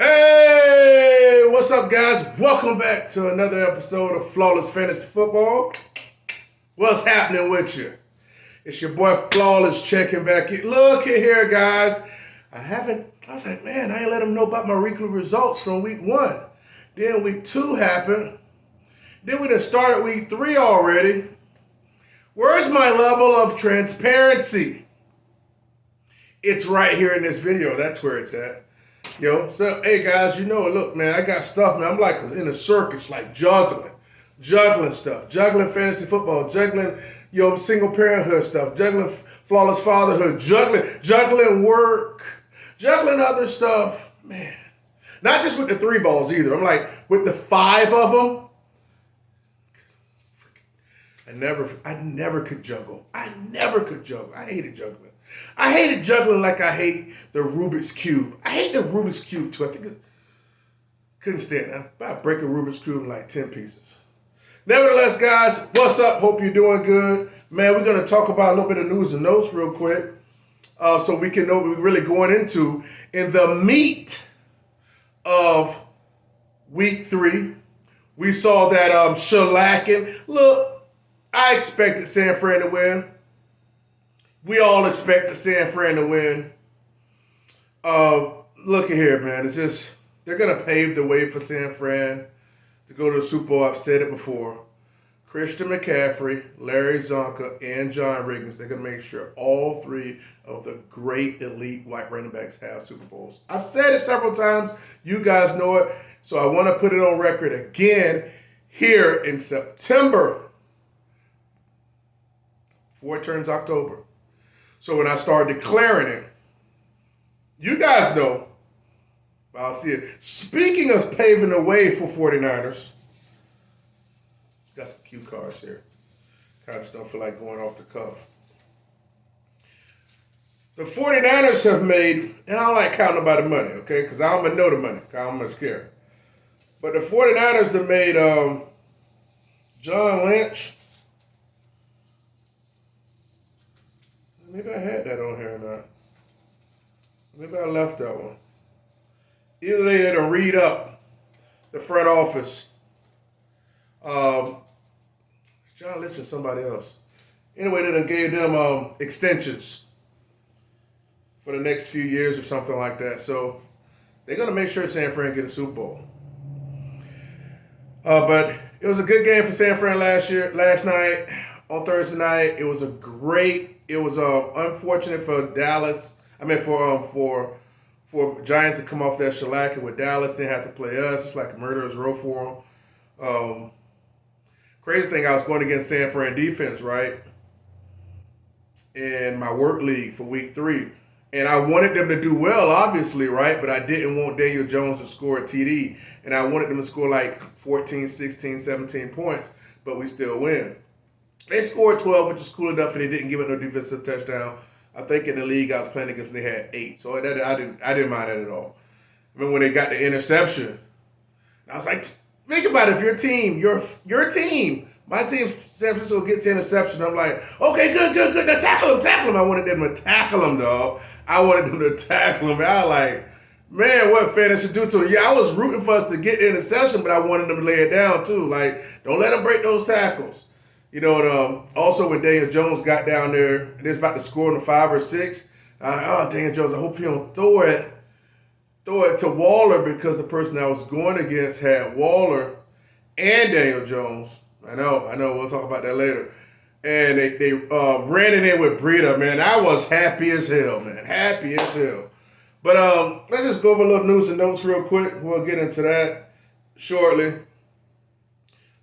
Hey, what's up, guys? Welcome back to another episode of Flawless Fantasy Football. What's happening with you? It's your boy Flawless checking back in. Look at here, guys. I was like, man, I ain't let them know about my weekly results from week 1. Then week 2 happened. Then we done started week 3 already. Where's my level of transparency? It's right here in this video. That's where it's at. So, hey guys, look, man, I got stuff, man. I'm like in a circus, like juggling stuff, juggling fantasy football, juggling, single parenthood stuff, juggling flawless fatherhood, juggling work, juggling other stuff, man. Not just with the 3 balls either. I'm like, with the 5 of them, I never could juggle. I hated juggling. I hated juggling like I hate the Rubik's Cube. I hate the Rubik's Cube too. Couldn't stand it. I'd break a Rubik's Cube in like 10 pieces. Nevertheless, guys, what's up? Hope you're doing good. Man, we're going to talk about a little bit of news and notes real quick so we can know what we're really going into. In the meat of week 3, we saw that shellacking. Look, I expected San Fran to win. We all expected San Fran to win. Look at here, man. It's just, they're going to pave the way for San Fran to go to the Super Bowl. I've said it before. Christian McCaffrey, Larry Zonka, and John Riggins, they're going to make sure all 3 of the great elite white running backs have Super Bowls. I've said it several times. You guys know it. So I want to put it on record again here in September, before it turns October. So when I start declaring it, you guys know, I'll see it. Speaking of paving the way for 49ers, got some cue cards here. Kind of just don't feel like going off the cuff. The 49ers have made, and I don't like counting by the money, okay? Because I don't even know the money. I don't much care. But the 49ers have made John Lynch. Maybe I had that on here or not. Maybe I left that one. Either they had to read up the front office. John Lynch and somebody else. Anyway, they done gave them extensions for the next few years or something like that. So they're going to make sure San Fran get a Super Bowl. But it was a good game for San Fran last night. On Thursday night, it was unfortunate for Dallas. For Giants to come off that shellacking with Dallas. They have to play us. It's like a murderer's row for them. Crazy thing, I was going against San Fran defense, right? In my work league for week 3. And I wanted them to do well, obviously, right? But I didn't want Daniel Jones to score a TD. And I wanted them to score like 14, 16, 17 points. But we still win. They scored 12, which is cool enough, and they didn't give it no defensive touchdown. I think in the league I was playing against them, they had 8. So I didn't mind that at all. I mean, when they got the interception, I was like, think about it. If your team, my team, San Francisco gets the interception, I'm like, okay, good. Now tackle him. I wanted them to tackle him, dog. I wanted them to tackle him. I was like, man, what fairness should do to him. Yeah, I was rooting for us to get the interception, but I wanted them to lay it down too. Like, don't let them break those tackles. Also when Daniel Jones got down there, and they was about to score on the 5 or 6. Daniel Jones, I hope you don't throw it to Waller, because the person I was going against had Waller and Daniel Jones. I know, we'll talk about that later. And they ran it in with Breida, man. I was happy as hell, man. Happy as hell. But let's just go over a little news and notes real quick. We'll get into that shortly.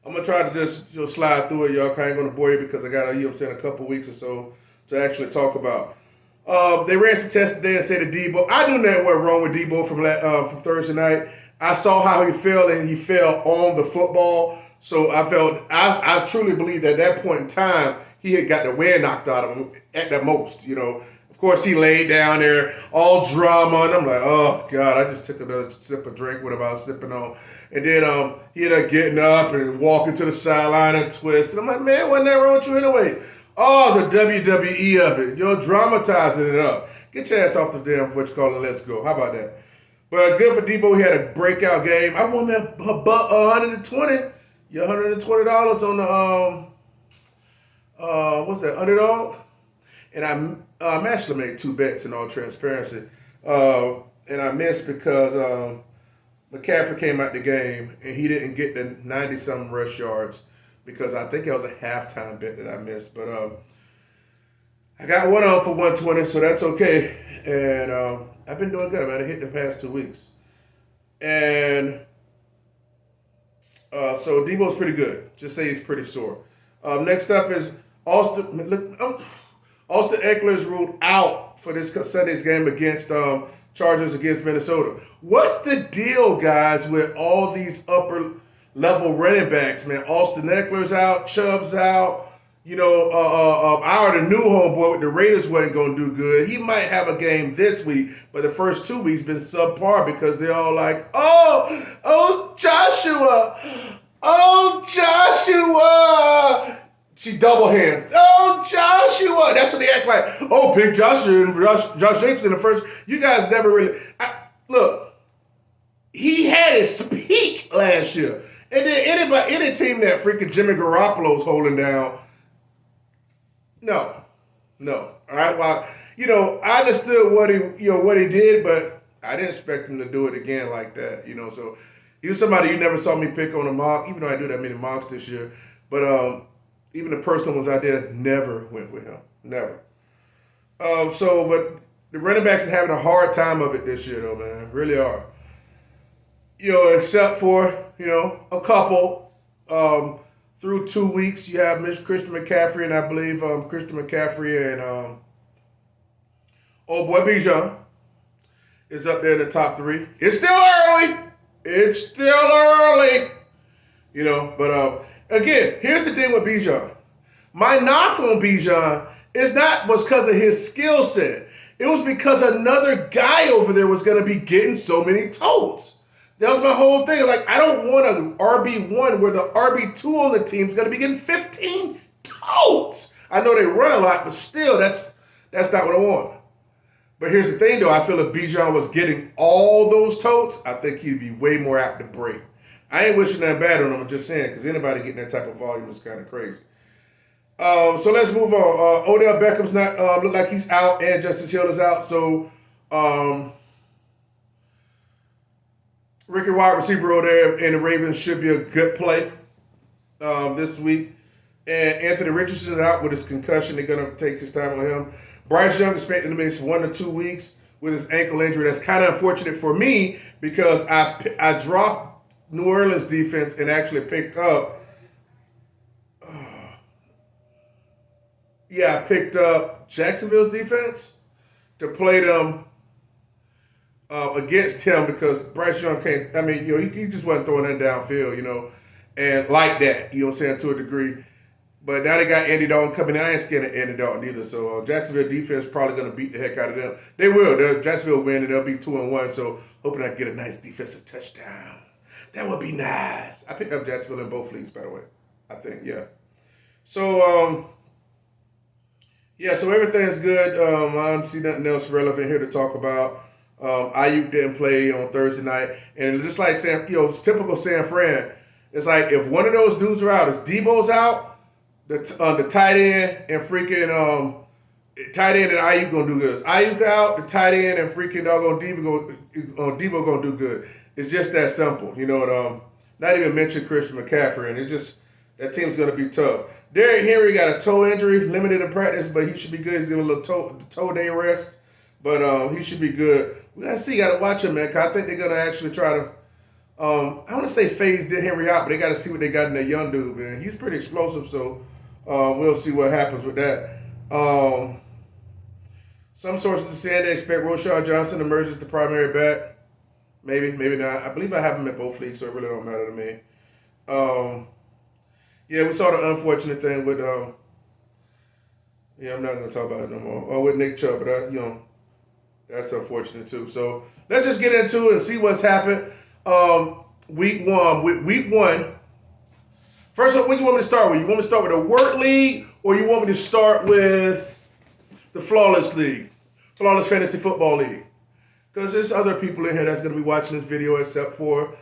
I'm going to try to just slide through it, y'all. I ain't going to bore you because I got, a couple weeks or so to actually talk about. They ran some tests today and said that Debo, I knew that what wrong with Debo from Thursday night. I saw how he fell, and he fell on the football. So I truly believe that at that point in time, he had got the wind knocked out of him at the most, Of course, he laid down there, all drama, and I'm like, oh, God, I just took another sip of drink, whatever I was sipping on. And then he ended up getting up and walking to the sideline and twist. And I'm like, man, wasn't that wrong with you anyway? Oh, the WWE of it. Dramatizing it up. Get your ass off the damn, what you call it, let's go. How about that? But good for Debo. He had a breakout game. I won that $120. Yeah, $120 on the what's that, underdog? And I actually made 2 bets in all transparency. And I missed because McCaffrey came out the game and he didn't get the 90-something rush yards because I think it was a halftime bet that I missed. But I got one on for 120, so that's okay. And I've been doing good, man. I hit the past 2 weeks. And so Debo's pretty good. Just say he's pretty sore. Next up is Austin. Austin Eckler is ruled out for this Sunday's game against Chargers against Minnesota. What's the deal, guys, with all these upper level running backs, man? Austin Eckler's out, Chubb's out. You know, our the new homeboy with the Raiders wasn't going to do good. He might have a game this week, but the first 2 weeks been subpar because they're all like, oh, Joshua. She double hands. Oh, Joshua. That's what they act like. Oh, Big Joshua and Josh Jacobs in the first. You guys never really. Look, he had his peak last year. And then any team that freaking Jimmy Garoppolo's holding down, no. All right. Well, I understood what he did, but I didn't expect him to do it again like that. So he was somebody you never saw me pick on a mock, even though I do that many mocks this year. But even the personal ones I did never went with him. Never. But the running backs are having a hard time of it this year, though, man. Really are. Except for, a couple. Through 2 weeks, you have Christian McCaffrey, and I believe Christian McCaffrey and old boy Bijan is up there in the top 3. It's still early. But again, here's the thing with Bijan. My knock on Bijan was because of his skill set. It was because another guy over there was going to be getting so many totes. That was my whole thing. Like, I don't want an RB1 where the RB2 on the team is going to be getting 15 totes. I know they run a lot, but still, that's not what I want. But here's the thing, though. I feel if Bijan was getting all those totes, I think he'd be way more apt to break. I ain't wishing that bad on him. I'm just saying, because anybody getting that type of volume is kind of crazy. So let's move on. Odell Beckham's not look like he's out, and Justice Hill is out. So Ricky wide receiver over there in the Ravens should be a good play this week. And Anthony Richardson is out with his concussion. They're going to take his time on him. Bryce Young expected to miss 1 to 2 weeks with his ankle injury. That's kind of unfortunate for me because I dropped New Orleans defense and actually picked up. I picked up Jacksonville's defense to play them against him because Bryce Young can't. I mean, he just wasn't throwing that downfield, and like that, what I'm saying, to a degree. But now they got Andy Dalton coming in. I ain't scared of Andy Dalton either. So Jacksonville defense probably going to beat the heck out of them. They will. Jacksonville win and they'll be 2-1. So hoping I get a nice defensive touchdown. That would be nice. I picked up Jacksonville in both leagues, by the way. I think, yeah. So so everything's good. I don't see nothing else relevant here to talk about. Ayuk didn't play on Thursday night, and just like typical San Fran, it's like if one of those dudes are out, if Debo's out, the tight end and freaking tight end and Ayuk gonna do good. Ayuk out, the tight end and freaking doggone Debo gonna do good. It's just that simple, not even mention Christian McCaffrey, and that team's gonna be tough. Derrick Henry got a toe injury, limited in practice, but he should be good. He's getting a little toe day rest, but he should be good. We gotta see, gotta watch him, man. Cause I think they're gonna actually try to. I want to say phase Henry out, but they gotta see what they got in that young dude, man. He's pretty explosive, so we'll see what happens with that. Some sources are saying they expect Roschon Johnson to emerge as the primary back. Maybe not. I believe I have him in both leagues, so it really don't matter to me. We saw the unfortunate thing with, I'm not going to talk about it no more, with Nick Chubb, but, that's unfortunate too. So let's just get into it and see what's happened. Week one. First up, what do you want me to start with? You want me to start with the Work League, or you want me to start with the Flawless League, Flawless Fantasy Football League? because there's other people in here that's going to be watching this video except for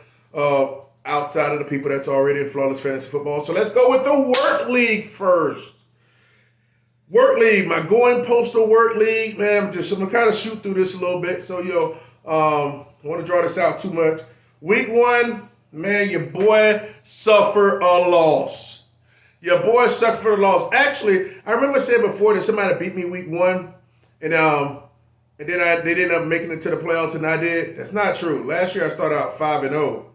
outside of the people that's already in Flawless Fantasy Football. So let's go with the Work League first. Work League, my Going Postal Work League, man. I'm going to kind of shoot through this a little bit. So, I want to draw this out too much. Week 1, man, your boy suffered a loss. Your boy suffered a loss. Actually, I remember saying before that somebody beat me week 1, and then they ended up making it to the playoffs, and I did. That's not true. Last year, I started out 5-0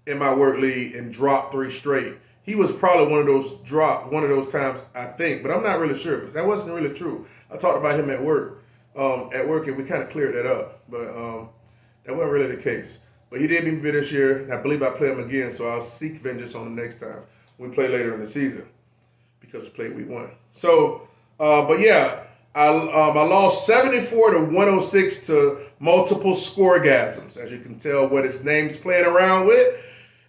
in my work league and dropped 3 straight. He was probably one of those times, I think, but I'm not really sure, because that wasn't really true. I talked about him at work, and we kind of cleared that up, but that wasn't really the case. But he did beat me this year, and I believe I play him again, so I'll seek vengeance on him next time when we play later in the season, because we played week 1. So, but yeah, I lost 74-106 to multiple scoregasms, as you can tell what his name's playing around with.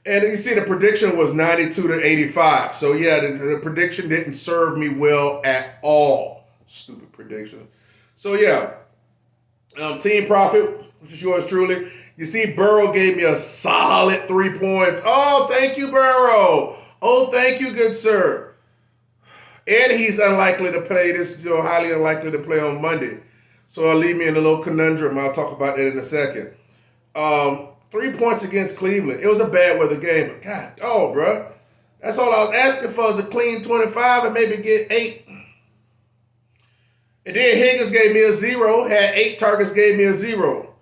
And you see the prediction was 92-85. So yeah, the prediction didn't serve me well at all. Stupid prediction. So yeah, team profit, which is yours truly. You see Burrow gave me a solid 3 points. Oh, thank you, Burrow. Oh, thank you, good sir. And he's unlikely to play this, highly unlikely to play on Monday. So it'll leave me in a little conundrum. I'll talk about that in a second. 3 points against Cleveland. It was a bad weather game, but God, bro. That's all I was asking for is a clean 25 and maybe get 8. And then Higgins gave me a 0. Had 8 targets, gave me a 0.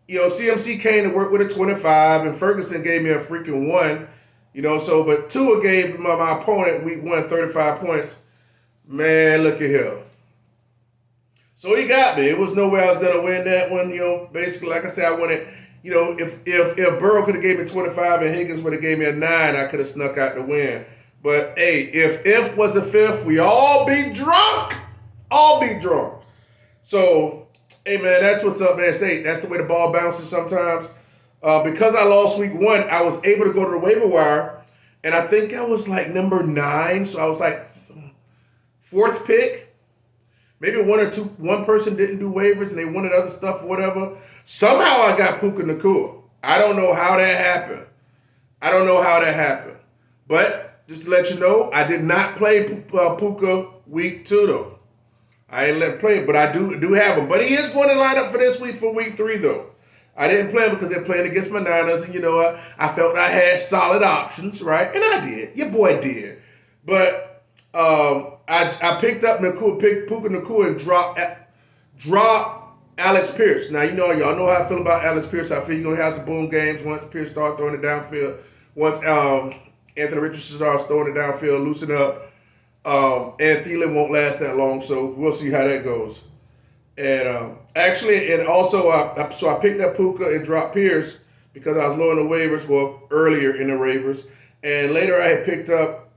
CMC came to work with a 25, and Ferguson gave me a freaking 1. But Tua gave my opponent week 1 35 points. Man, look at him. So he got me. It was no way I was going to win that one. Basically, like I said, I wanted, if Burrow could have gave me 25 and Higgins would have gave me a 9, I could have snuck out the win. But, hey, if was a 5th, we all be drunk. All be drunk. So, hey, man, that's what's up, man. That's the way the ball bounces sometimes. Because I lost week 1, I was able to go to the waiver wire, and I think I was like number 9, so I was like 4th pick. Maybe one person didn't do waivers and they wanted other stuff or whatever. Somehow I got Puka Nacua. I don't know how that happened. But just to let you know, I did not play Puka week 2 though. I ain't let him play, but I do have him. But he is going to line up for this week for week 3 though. I didn't play him because they're playing against my Niners, and I felt I had solid options, right? And I did. Your boy did. But I picked up Puka Nacua and dropped Alex Pierce. Now, y'all know how I feel about Alex Pierce. I feel you're going to have some boom games once Pierce starts throwing it downfield. Once Anthony Richardson starts throwing it downfield, loosen up. And Thielen won't last that long, so we'll see how that goes. And so I picked up Puka and dropped Pierce because I was low in the waivers, earlier in the waivers. And later I had picked up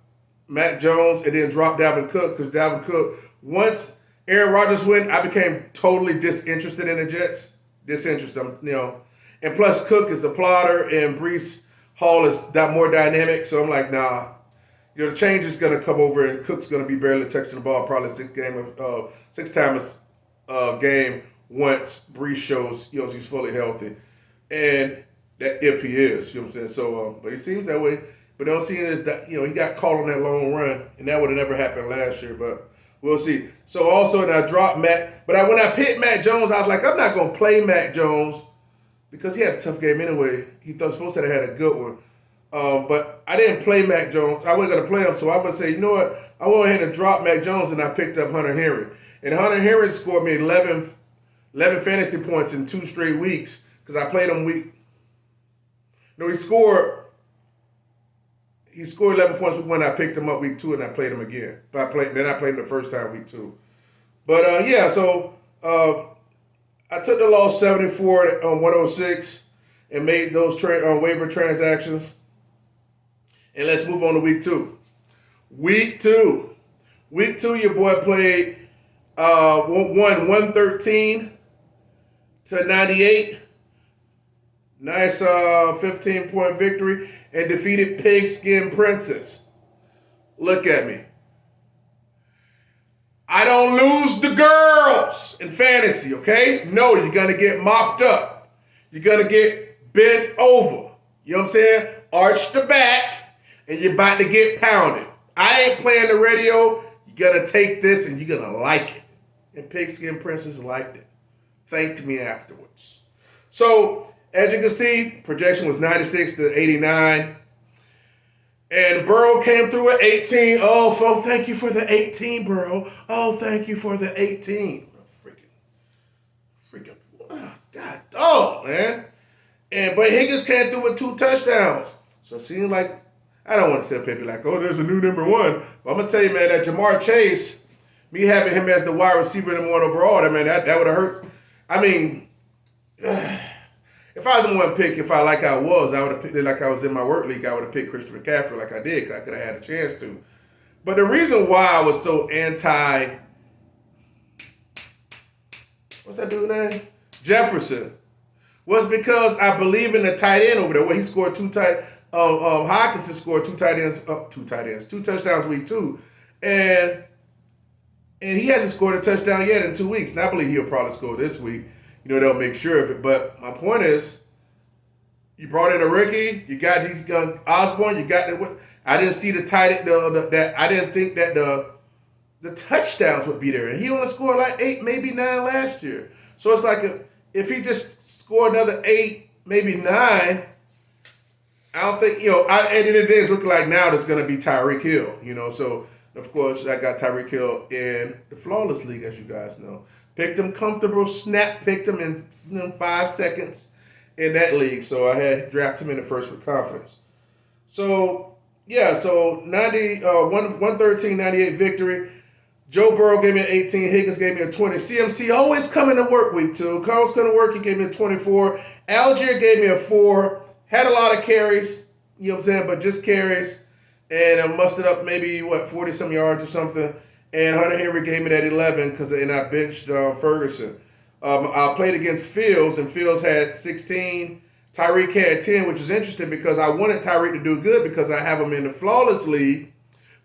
Mac Jones and then dropped Dalvin Cook because Dalvin Cook, once Aaron Rodgers went, I became totally disinterested in the Jets. And plus Cook is a plotter and Breece Hall is more dynamic. So I'm like, nah. The change is going to come over and Cook's going to be barely touching the ball probably 6 times game once Breece shows he's fully healthy, and that if he is, what I'm saying. So, but he seems that way. But the only thing is that he got caught on that long run, and that would have never happened last year. But we'll see. So also, and I dropped Matt. But when I picked Mac Jones, I was like, I'm not gonna play Mac Jones because he had a tough game anyway. He supposed to have had a good one. But I didn't play Mac Jones. I wasn't gonna play him, so I would say, you know what? I went ahead and dropped Mac Jones, and I picked up Hunter Henry. And Hunter Henry scored me 11 fantasy points in 2 straight weeks because I played him he scored 11 points when I picked him up week 2 and I played him again. Then I played him the first time week 2. But so I took the loss 74-106 and made those waiver transactions. And let's move on to week 2. Week 2, your boy played. Won 113-98. Nice 15-point victory and defeated Pigskin Princess. Look at me. I don't lose the girls in fantasy, okay? No, you're going to get mopped up. you're going to get bent over. You know what I'm saying? Arch the back, and you're about to get pounded. I ain't playing the radio. You're going to take this, and you're going to like it. And Pigskin Princess liked it. Thanked me afterwards. So, as you can see, projection was 96 to 89. And Burrow came through at 18. Oh, folks, thank you for the 18, Burrow. Oh, thank you for the 18. Freaking, God, oh, man. But Higgins came through with 2 touchdowns. So it seemed like, I don't want to sit people like, oh, there's a new number 1. But I'm going to tell you, man, that Jamar Chase, me having him as the wide receiver number 1 overall, that would have hurt. I mean, if I was the one pick, if I like I was, I would have picked it like I was in my work league. I would have picked Christian McCaffrey like I did, because I could have had a chance to. But the reason why I was so anti, what's that dude's name? Jefferson, was because I believe in the tight end over there, where he scored 2 Hawkinson scored 2 touchdowns week 2, and he hasn't scored a touchdown yet in 2 weeks. And I believe he'll probably score this week. You know, they'll make sure of it. But my point is, you brought in a rookie. You got Osborne. You got the. I didn't see the tight that I didn't think that the touchdowns would be there, and he only scored like 8, maybe 9 last year. So it's like if he just scored another 8, maybe 9, I don't think, at the end of the day, it's looking like now there's going to be Tyreek Hill. So of course I got Tyreek Hill in the Flawless League, as you guys know. Picked him comfortable, picked him in 5 seconds in that league. So I had drafted him in the first with confidence. So, yeah, so 113-98 victory. Joe Burrow gave me an 18. Higgins gave me a 20. CMC always coming to work week 2. Carl's going to work. He gave me a 24. Algier gave me a 4. Had a lot of carries, but just carries. And I mustered up maybe, 40-some yards or something. And Hunter Henry gave me that 11 and I benched Ferguson. I played against Fields, and Fields had 16. Tyreek had 10, which is interesting because I wanted Tyreek to do good because I have him in the Flawless League.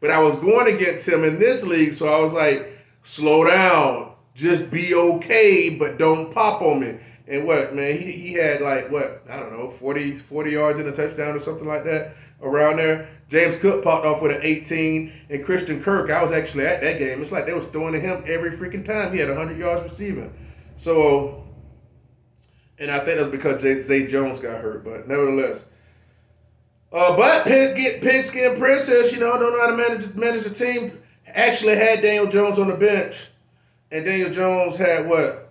But I was going against him in this league, so I was like, slow down. Just be okay, but don't pop on me. And he had 40 yards and a touchdown or something like that around there. James Cook popped off with an 18, and Christian Kirk, I was actually at that game. It's like they was throwing to him every freaking time. He had 100 yards receiving. So, and I think that's because Zay Jones got hurt, but nevertheless. But Pigskin Princess, don't know how to manage the team, actually had Daniel Jones on the bench. And Daniel Jones had,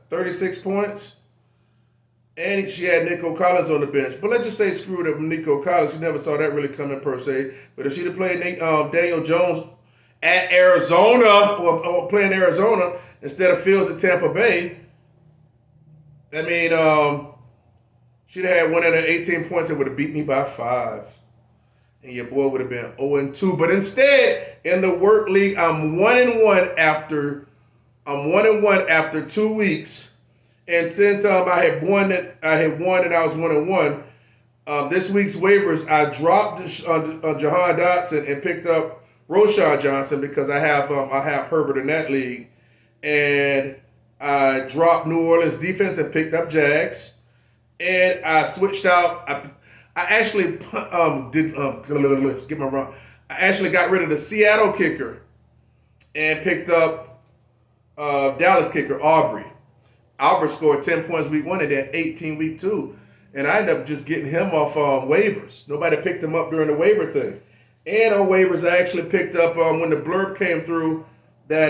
36 points? And she had Nico Collins on the bench. But let's just say screw it up Nico Collins. You never saw that really coming per se. But if she'd have played Daniel Jones at Arizona, or playing Arizona, instead of Fields at Tampa Bay, she'd have had one of the 18 points that would have beat me by 5. And your boy would have been 0-2. But instead, in the work league, I'm 1-1 after 2 weeks. And since I had won and I was 1-1, this week's waivers, I dropped Jahan Dotson and picked up Roshan Johnson because I have Herbert in that league. And I dropped New Orleans defense and picked up Jags. And I switched out. I actually I actually got rid of the Seattle kicker and picked up Dallas kicker Aubrey. Albert scored 10 points week 1 and then 18 week 2. And I ended up just getting him off waivers. Nobody picked him up during the waiver thing. And on waivers, I actually picked up when the blurb came through that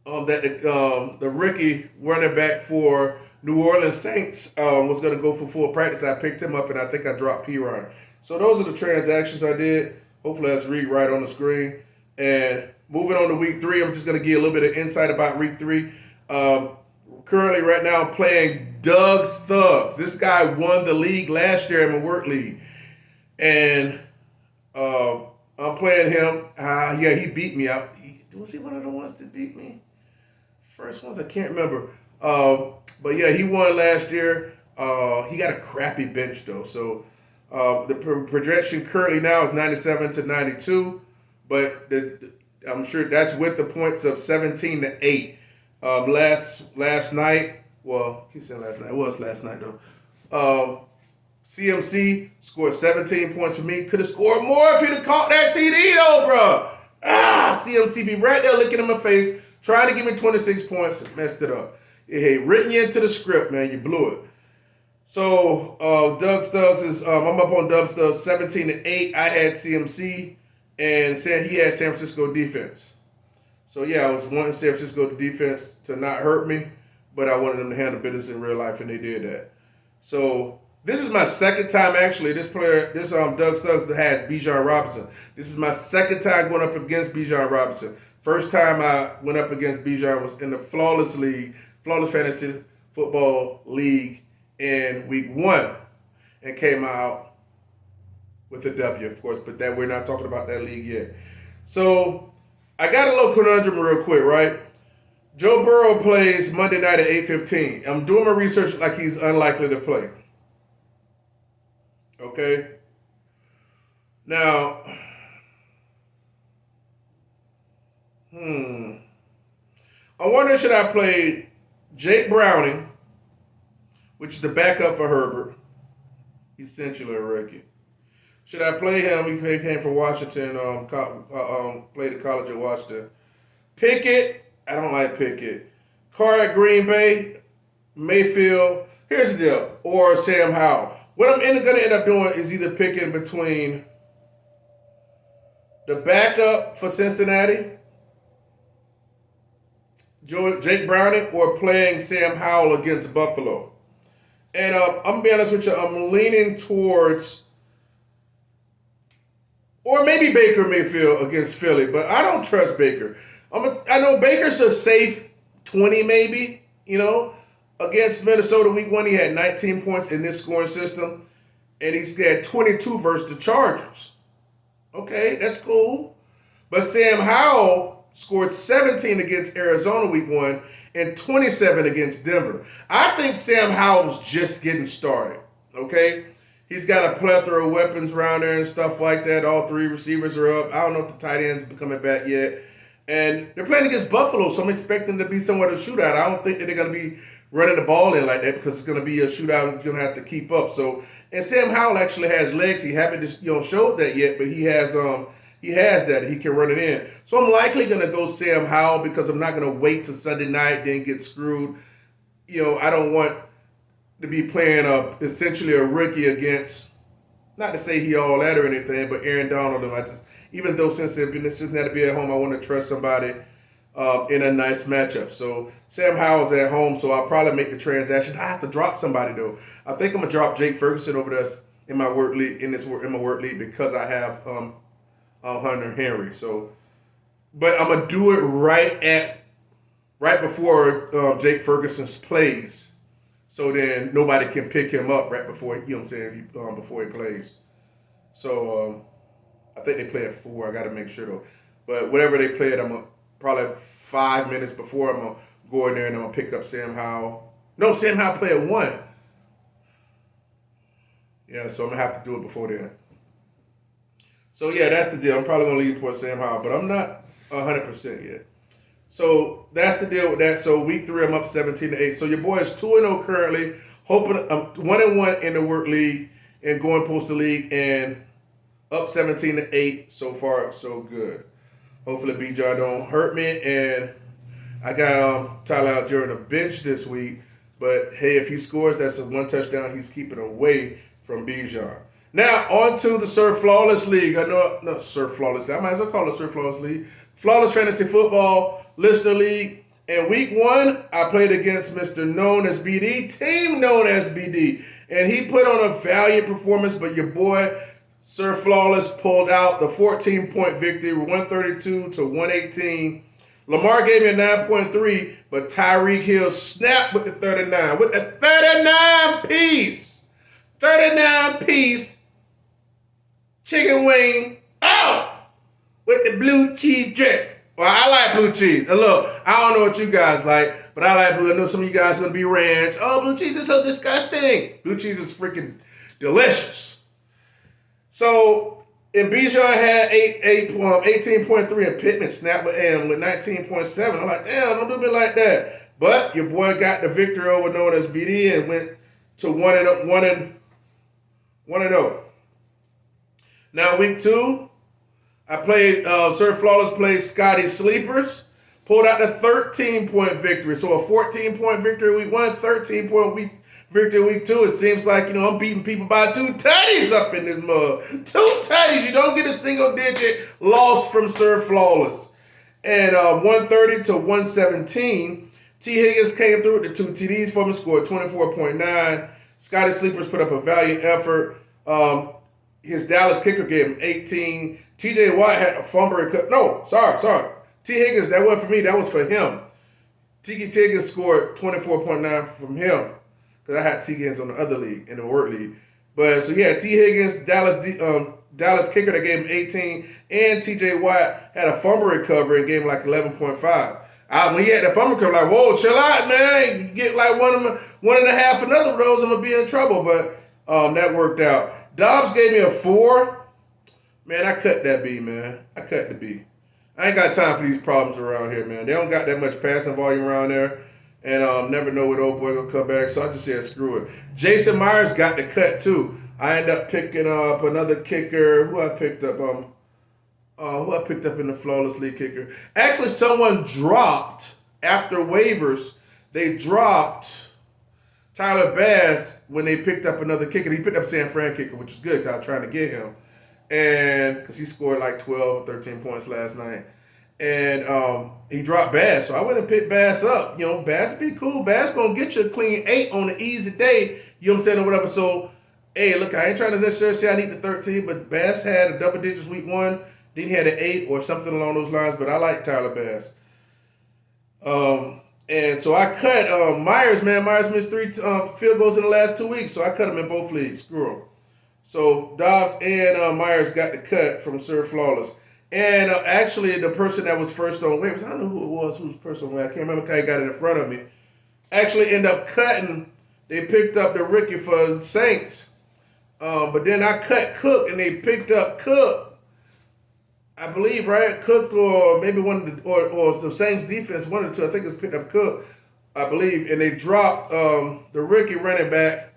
the rookie running back for New Orleans Saints was going to go for full practice. I picked him up, and I think I dropped P-Ron. So those are the transactions I did. Hopefully that's read right on the screen. And moving on to week 3, I'm just going to give a little bit of insight about week 3. Currently, right now, I'm playing Doug's Thugs. This guy won the league last year in my work league. And I'm playing him. He beat me out. Was he one of the ones that beat me? First ones, I can't remember. But yeah, he won last year. He got a crappy bench, though. So the projection currently now is 97 to 92. But I'm sure that's with the points of 17 to 8. Last night, Well, I keep saying last night. It was last night though. CMC scored 17 points for me. Could have scored more if he'd have caught that TD though, bro. CMC be right there looking in my face, trying to give me 26 points. Messed it up. It had written you into the script, man. You blew it. So Doug Stubbs is I'm up on Doug Stubbs 17-8. I had CMC and said he had San Francisco defense. So yeah, I was wanting San Francisco defense to not hurt me, but I wanted them to handle business in real life, and they did that. So this is my second time actually. This Doug Stubbs has Bijan Robinson. This is my second time going up against Bijan Robinson. First time I went up against Bijan was in the Flawless Fantasy Football League in week 1, and came out with a W, of course. But that we're not talking about that league yet. So I got a little conundrum real quick, right? Joe Burrow plays Monday night at 8:15. I'm doing my research like he's unlikely to play. Okay. Now, I wonder, should I play Jake Browning, which is the backup for Herbert? He's essentially a rookie. Should I play him? He came from Washington, played at college at Washington. Pickett, I don't like Pickett. Carr at Green Bay, Mayfield. Here's the deal. Or Sam Howell. What I'm going to end up doing is either picking between the backup for Cincinnati, Jake Browning, or playing Sam Howell against Buffalo. And I'm going to be honest with you, I'm leaning towards, or maybe Baker Mayfield against Philly, but I don't trust Baker. I know Baker's a safe 20 maybe, Against Minnesota week 1, he had 19 points in this scoring system, and he's had 22 versus the Chargers. Okay, that's cool. But Sam Howell scored 17 against Arizona week 1 and 27 against Denver. I think Sam Howell's just getting started, okay? He's got a plethora of weapons around there and stuff like that. All 3 receivers are up. I don't know if the tight end's coming back yet. And they're playing against Buffalo, so I'm expecting to be somewhat of a shootout. I don't think that they're going to be running the ball in like that because it's going to be a shootout and you're going to have to keep up. So, and Sam Howell actually has legs. He haven't showed that yet, but he has that. He can run it in. So I'm likely going to go Sam Howell because I'm not going to wait till Sunday night, then get screwed. I don't want to be playing essentially a rookie against, not to say he all that or anything, but Aaron Donald. And even though Cincinnati be at home, I want to trust somebody in a nice matchup. So Sam Howell's at home, so I'll probably make the transaction. I have to drop somebody though. I think I'm gonna drop Jake Ferguson over there in my work league because I have Hunter Henry. So, but I'm gonna do it right before Jake Ferguson plays, so then nobody can pick him up right before before he plays. So I think they play at 4. I got to make sure though. But whatever they play at, I'm gonna probably 5 minutes before, I'm gonna go in there and I'm gonna pick up Sam Howell. No, Sam Howell play at 1. Yeah, so I'm gonna have to do it before then. So yeah, that's the deal. I'm probably gonna lean towards Sam Howell, but I'm not 100% yet. So that's the deal with that. So week 3, I'm up 17-8. So your boy is 2-0 currently. Hoping I'm 1-1 in the work league and going postal league, and up 17-8 so far, so good. Hopefully Bijan don't hurt me, and I got Tyler Algier on the bench this week. But hey, if he scores, that's a 1 touchdown he's keeping away from Bijan. Now on to the Sir Flawless League. I might as well call it Sir Flawless League. Flawless Fantasy Football Listener League. In week 1, I played against Mr. Known as BD, Team Known as BD, and he put on a valiant performance. But your boy Sir Flawless pulled out the 14-point victory, 132-118. Lamar gave me a 9.3, but Tyreek Hill snapped with the 39. With the 39-piece. 39-piece chicken wing. Oh! With the blue cheese dress. Well, I like blue cheese. And look, I don't know what you guys like, but I like blue. I know some of you guys are going to be ranch. Oh, blue cheese is so disgusting. Blue cheese is freaking delicious. So, and Bijan had 18.3 and Pittman snapped with 19.7. I'm like, damn, don't do me like that. But your boy got the victory over known as BD and went to 1-0. Now week 2, I played Sir Flawless played Scotty Sleepers, pulled out the 13-point victory. So a 14-point victory week 1, 13-point victory week 2. It seems like, I'm beating people by 2 tutties up in this mug. 2 tutties. You don't get a single digit loss from Sir Flawless. And 130 to 117, T. Higgins came through with the 2 TDs for me, scored 24.9. Scotty Sleepers put up a valiant effort. His Dallas kicker gave him 18. T.J. Watt had a fumble. No, sorry. T. Higgins, that wasn't for me. That was for him. T. Higgins scored 24.9 from him because I had T. Higgins on the other league, in the work league. But so yeah, T. Higgins, Dallas kicker that gave him 18, and T.J. Watt had a fumble recovery and gave him like 11.5. When he had the fumble recovery, like, whoa, chill out, man. You get like one and a half, another of those, I'm gonna be in trouble. But that worked out. Dobbs gave me a 4. Man, I cut that B, man. I cut the B. I ain't got time for these problems around here, man. They don't got that much passing volume around there. And never know when old boy gonna come back. So I just said, screw it. Jason Myers got the cut, too. I ended up picking up another kicker. Who I picked up? Who I picked up in the Flawless League kicker? Actually, someone dropped, after waivers, they dropped Tyler Bass when they picked up another kicker. He picked up San Fran kicker, which is good because I was trying to get him. And because he scored like 12 or 13 points last night. And he dropped Bass. So I went and picked Bass up. Bass be cool. Bass going to get you a clean 8 on an easy day. You know what I'm saying, or whatever. So, hey, look, I ain't trying to necessarily say I need the 13, but Bass had a double digits week 1. Then he had an 8 or something along those lines. But I like Tyler Bass. And so I cut Myers, man. Myers missed 3 field goals in the last 2 weeks. So I cut him in both leagues. Screw him. So Dobbs and Myers got the cut from Sir Flawless. And actually, the person that was first on waivers, I don't know who it was, who's first on waivers. I can't remember because he got it in front of me. Actually ended up cutting. They picked up the rookie for Saints. But then I cut Cook, and they picked up Cook. I believe, right? Cook or maybe one of the, or the Saints defense, one of the 2. I think it's picked up Cook, I believe. And they dropped the rookie running back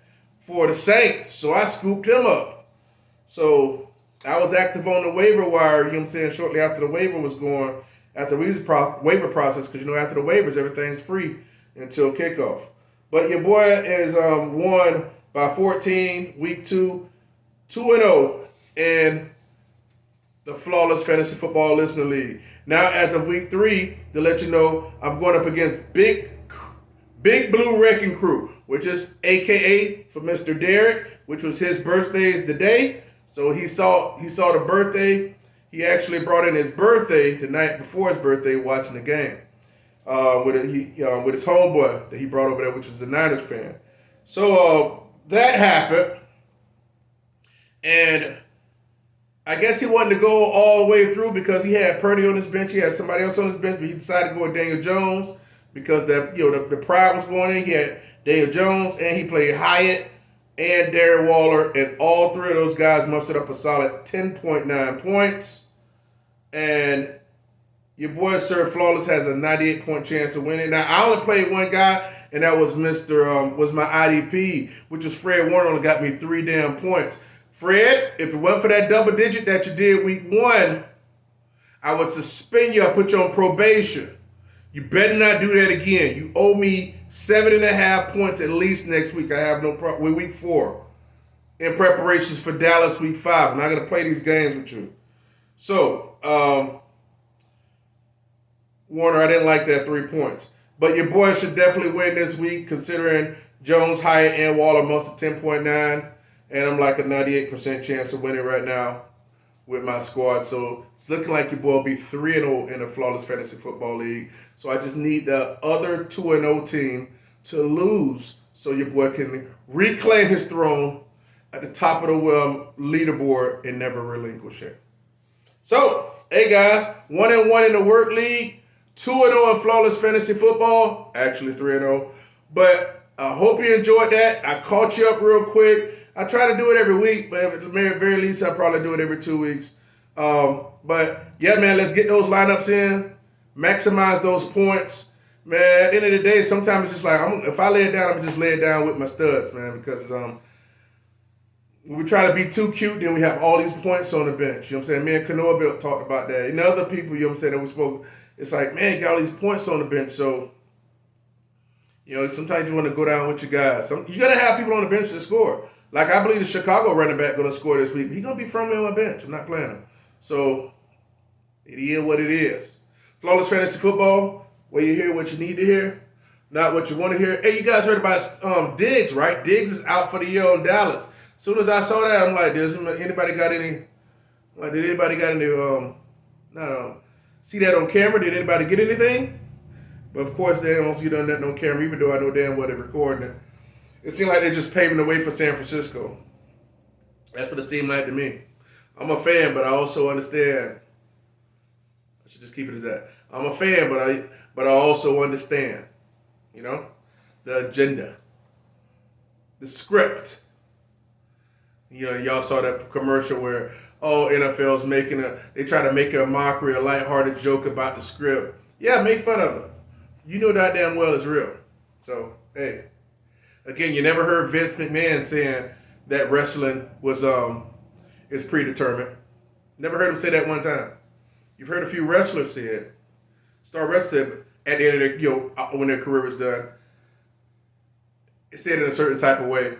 for the Saints. So I scooped him up. So I was active on the waiver wire, you know what I'm saying, shortly after the waiver was going, after the waiver process, because, after the waivers, everything's free until kickoff. But your boy is won by 14, week 2, 2-0 in the Flawless Fantasy Football Listener League. Now, as of week 3, to let you know, I'm going up against Big Blue Wrecking Crew, which is AKA for Mr. Derek, which was his birthday is today. So he saw the birthday. He actually brought in his birthday the night before his birthday, watching the game with his homeboy that he brought over there, which was a Niners fan. So that happened, and I guess he wanted to go all the way through because he had Purdy on his bench. He had somebody else on his bench, but he decided to go with Daniel Jones because the pride was going in. He had Daniel Jones, and he played Hyatt and Darren Waller, and all 3 of those guys mustered up a solid 10.9 points. And your boy Sir Flawless has a 98-point chance of winning. Now, I only played one guy, and that was was my IDP, which was Fred Warner, only got me 3 damn points. Fred, if it wasn't for that double digit that you did week 1, I would suspend you. I put you on probation. You better not do that again. You owe me 7.5 points at least next week. I have no problem with week 4 in preparations for Dallas week 5. I'm not going to play these games with you. So, Warner, I didn't like that 3 points. But your boy should definitely win this week considering Jones, Hyatt, and Waller must have 10.9. And I'm like a 98% chance of winning right now with my squad. So it's looking like your boy will be 3-0 in the Flawless Fantasy Football League. So I just need the other 2-0 team to lose so your boy can reclaim his throne at the top of the leaderboard and never relinquish it. So, hey guys, 1-1 in the work league, 2-0 in Flawless Fantasy Football, actually 3-0. But I hope you enjoyed that. I caught you up real quick. I try to do it every week, but at the very least, I probably do it every 2 weeks. But yeah, man, let's get those lineups in, maximize those points, Man, at the end of the day, sometimes it's just like if I lay it down, I'm just lay it down with my studs, man, because when we try to be too cute, then we have all these points on the bench. You know what I'm saying? Me and Kanoa Bill talked about that. And other people, you know what I'm saying, that we spoke, it's like, man, you got all these points on the bench. So, you know, sometimes you want to go down with your guys. You're going to have people on the bench that score. Like, I believe the Chicago running back going to score this week. He's going to be firmly on my bench. I'm not playing him. So, it is what it is. Flawless Fantasy Football, where you hear what you need to hear, not what you want to hear. Hey, you guys heard about Diggs, right? Diggs is out for the year on Dallas. As soon as I saw that, I'm like, did anybody got any see that on camera? Did anybody get anything? But of course, they don't see nothing on camera, even though I know damn well they're recording it. It seemed like they're just paving the way for San Francisco. That's what it seemed like to me. I'm a fan, but I also understand. I should just keep it as that. I'm a fan, but I also understand, you know, the agenda, the script. You know, y'all saw that commercial where, NFL's they try to make a mockery, a lighthearted joke about the script. Yeah, make fun of it. You know that damn well is real. So, hey. Again, you never heard Vince McMahon saying that wrestling is predetermined. Never heard him say that one time. You've heard a few wrestlers say it. Star wrestlers said at the end of their, when their career was done, it said in a certain type of way.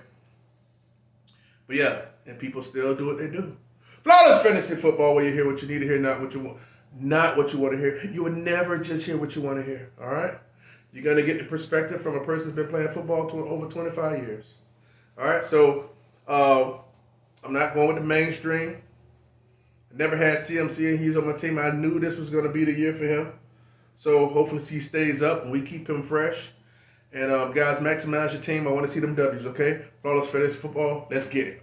But yeah, and people still do what they do. Flawless Fantasy Football, where you hear what you need to hear, not what you want to hear. You would never just hear what you want to hear. All right, you're gonna get the perspective from a person who's been playing football over 25 years. All right, so I'm not going with the mainstream. I never had CMC, and he's on my team. I knew this was going to be the year for him. So hopefully he stays up and we keep him fresh. And guys, maximize your team. I want to see them W's, okay? Flawless Fantasy Football. Let's get it.